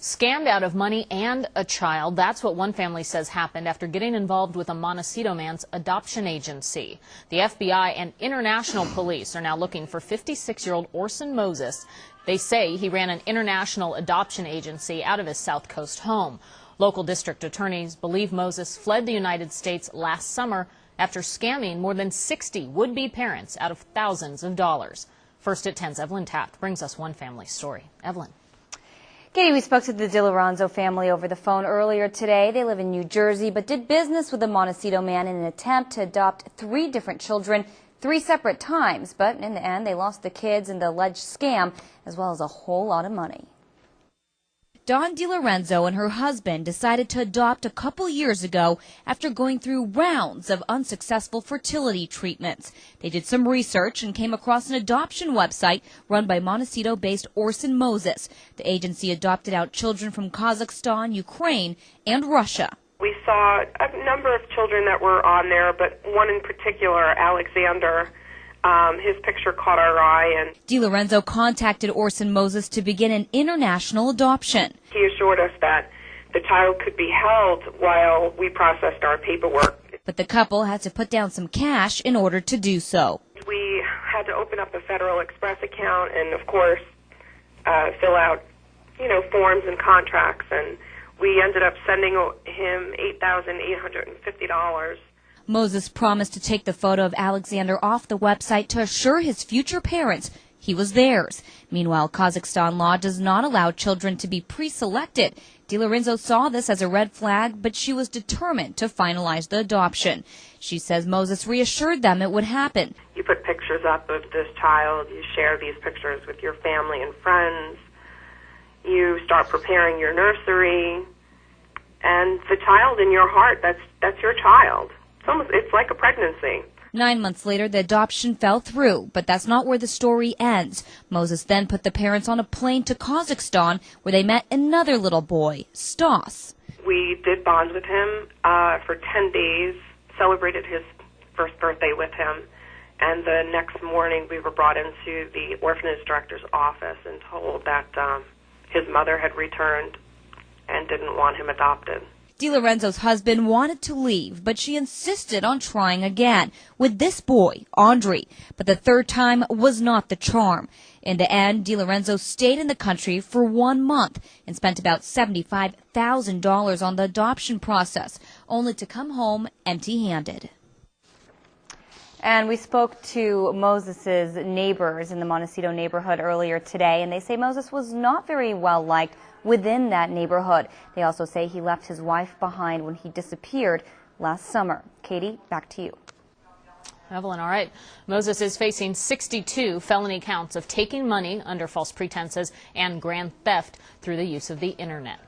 Scammed out of money and a child. That's what one family says happened after getting involved with a Montecito man's adoption agency. The FBI and international police are now looking for 56-year-old Orson Mozes. They say he ran an international adoption agency out of his South Coast home. Local district attorneys believe Mozes fled the United States last summer after scamming more than 60 would-be parents out of thousands of dollars. First at 10's Evelyn Taft brings us one family story. Evelyn. Katie, we spoke to the DiLorenzo family over the phone earlier today. They live in New Jersey, but did business with a Montecito man in an attempt to adopt 3 different children 3 separate times. But in the end, they lost the kids in the alleged scam, as well as a whole lot of money. Dawn DiLorenzo and her husband decided to adopt a couple years ago after going through rounds of unsuccessful fertility treatments. They did some research and came across an adoption website run by Montecito-based Orson Mozes. The agency adopted out children from Kazakhstan, Ukraine, and Russia. We saw a number of children that were on there, but one in particular, Alexander, his picture caught our eye. And DiLorenzo contacted Orson Mozes to begin an international adoption. He assured us that the child could be held while we processed our paperwork. But the couple had to put down some cash in order to do so. We had to open up a Federal Express account and, of course, fill out, forms and contracts. And we ended up sending him $8,850. Mozes promised to take the photo of Alexander off the website to assure his future parents he was theirs. Meanwhile, Kazakhstan law does not allow children to be pre-selected. DiLorenzo saw this as a red flag, but she was determined to finalize the adoption. She says Mozes reassured them it would happen. You put pictures up of this child, you share these pictures with your family and friends, you start preparing your nursery, and the child in your heart, that's your child. It's like a pregnancy. 9 months later, the adoption fell through, but that's not where the story ends. Mozes then put the parents on a plane to Kazakhstan, where they met another little boy, Stas. We did bond with him for 10 days, celebrated his first birthday with him, and the next morning we were brought into the orphanage director's office and told that his mother had returned and didn't want him adopted. DiLorenzo's husband wanted to leave, but she insisted on trying again with this boy, Andre. But the third time was not the charm. In the end, DiLorenzo stayed in the country for 1 month and spent about $75,000 on the adoption process, only to come home empty-handed. And we spoke to Mozes' neighbors in the Montecito neighborhood earlier today, and they say Mozes was not very well liked within that neighborhood. They also say he left his wife behind when he disappeared last summer. Katie, back to you. Evelyn, all right. Mozes is facing 62 felony counts of taking money under false pretenses and grand theft through the use of the internet.